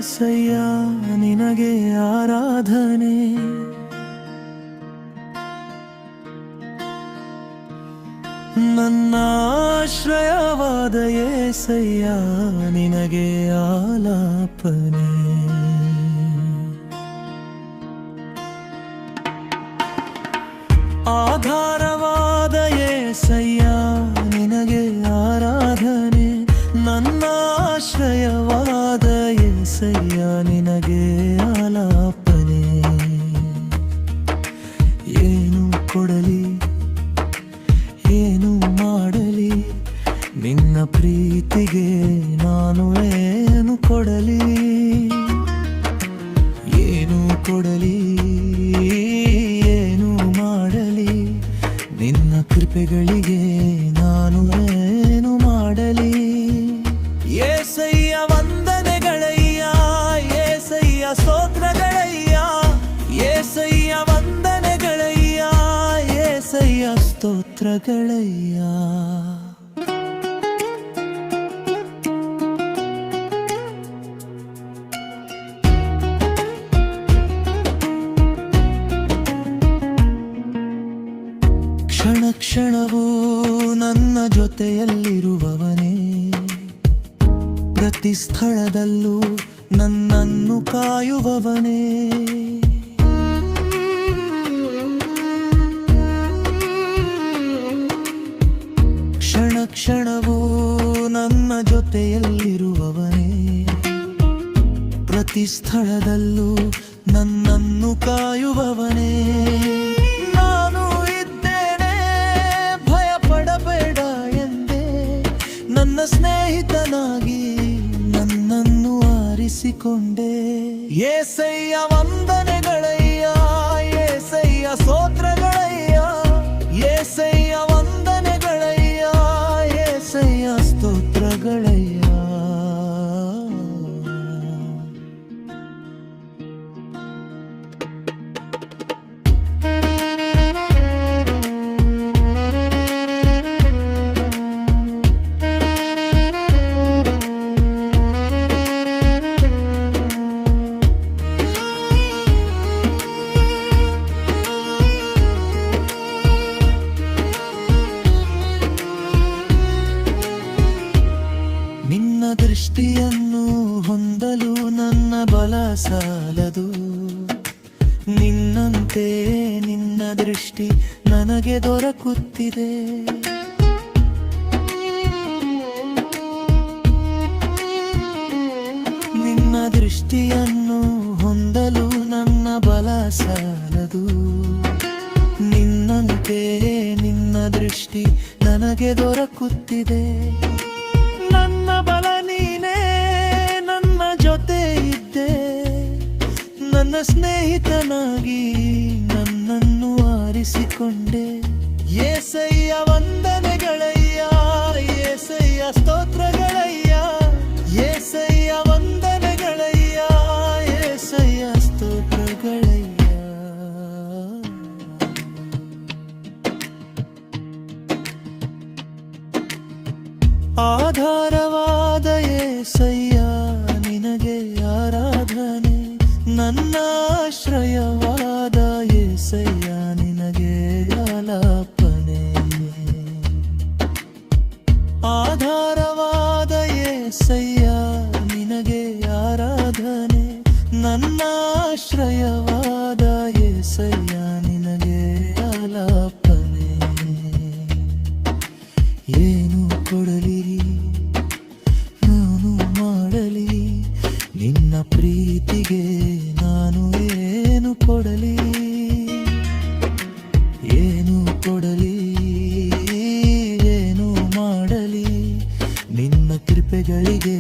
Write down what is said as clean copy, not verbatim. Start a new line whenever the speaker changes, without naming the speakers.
ಏಸಯ್ಯ ನಿನಗೆ ಆರಾಧನೆ. ನನ್ನ ಆಶ್ರಯವಾದ ಏಸಯ್ಯ ನಿನಗೆ ಆಲಾಪನೆ. ಆಧಾರವಾದ ಏಸಯ್ಯ ನಿನಗೆ ಆರಾಧನೆ. ನನ್ನ ಆಶ್ರಯವಾದ ಏಸಯ್ಯ ನಿನಗೆ ಆಲಾಪನೆ. ಏನು ಕೊಡಲಿ ಏನು ಮಾಡಲಿ ನಿನ್ನ ಪ್ರೀತಿಗೆ ನಾನು ಏನು ಕೊಡಲಿ. ಏನು ಕೊಡಲಿ ಏನು ಮಾಡಲಿ ನಿನ್ನ ಕೃಪೆಗಳಿಗೆ ನಾನು ಏನು ಮಾಡಲಿ. ಏಸಯ್ಯ ವಂದನೆಗಳಯ್ಯ, ಏಸಯ್ಯ ಸ್ತೋತ್ರಗಳಯ್ಯ, ಏಸಯ್ಯ ವಂದನೆಗಳಯ್ಯ, ಏಸಯ್ಯ ಸ್ತೋತ್ರಗಳಯ್ಯ. ಕ್ಷಣ ಕ್ಷಣವೂ ನನ್ನ ಜೊತೆಯಲ್ಲಿರುವವನೇ, ಪ್ರತಿ ಸ್ಥಳದಲ್ಲೂ ನನ್ನನ್ನು ಕಾಯುವವನೇ. ಕ್ಷಣ ಕ್ಷಣವೂ ನನ್ನ ಜೊತೆಯಲ್ಲಿರುವವನೇ, ಪ್ರತಿ ಸ್ಥಳದಲ್ಲೂ ನನ್ನನ್ನು ಕಾಯುವವನೇ. ನಾನು ಇದ್ದೇನೆ ಭಯಪಡಬೇಡ ಎಂದೇ ನನ್ನ ಸ್ನೇಹಿತನಾಗಿ ನನ್ನನ್ನು ಆರಿಸಿಕೊಂಡೆ. ಏಸಯ್ಯ ವಂದನೆಗಳಯ್ಯ, ಏಸಯ್ಯ ಸ್ತೋತ್ರಗಳಯ್ಯ, ಏಸಯ್ಯ ವಂದನೆಗಳಯ್ಯ, ಏಸಯ್ಯ ಸ್ತೋತ್ರಗಳಯ್ಯ. ನಿನ್ನ ದೃಷ್ಟಿಯನ್ನು ಹೊಂದಲು ನನ್ನ ಬಲ ಸಾಲದು. ನಿನ್ನಂತೆ ನಿನ್ನ ದೃಷ್ಟಿ ನನಗೆ ದೊರಕುತ್ತಿದೆ. ನಿನ್ನ ದೃಷ್ಟಿಯನ್ನು ಹೊಂದಲು ನನ್ನ ಬಲ ಸಾಲದು. ನಿನ್ನಂತೆ ನಿನ್ನ ದೃಷ್ಟಿ ನನಗೆ ದೊರಕುತ್ತಿದೆ. ನನ್ನ ಬಲ ನೀನೇ, ನನ್ನ ಜೊತೆ ಇದ್ದೆ, ನನ್ನ ಸ್ನೇಹಿತನಾಗಿ ನನ್ನನ್ನು ಆರಿಸಿಕೊಂಡೆ. ಏಸಯ್ಯ ವಂದನೆಗಳಯ್ಯ, ಏಸಯ್ಯ ಸ್ತೋತ್ರಗಳಯ್ಯ, ಏಸಯ್ಯ ವಂದನೆಗಳಯ್ಯ, ಏಸಯ್ಯ ಸ್ತೋತ್ರಗಳಯ್ಯ. ಆಧಾರವಾದ ಏಸಯ್ಯ ನಿನಗೆ ಆರಾಧನೆ. ನನ್ನ ಆಶ್ರಯವಾದ ಏಸಯ್ಯ ನಿನಗೆ ಆಲಾಪನೆ. ಆಧಾರವಾದ ಏಸಯ್ಯ ನಿನಗೆ ಆರಾಧನೆ. ನನ್ನ ಆಶ್ರಯವಾದ ಏಸಯ್ಯ ನಿನಗೆ ಆಲಾಪನೆ. ಏನು ಕೊಡಲಿ ನಾನು ಮಾಡಲಿ ನಿನ್ನ ಪ್ರೀತಿಗೆ ನಾನು ಏನು ಕೊಡಲಿ. ಏನು ಕೊಡಲಿ ಏನು ಮಾಡಲಿ ನಿನ್ನ ಕೃಪೆಗಳಿಗೆ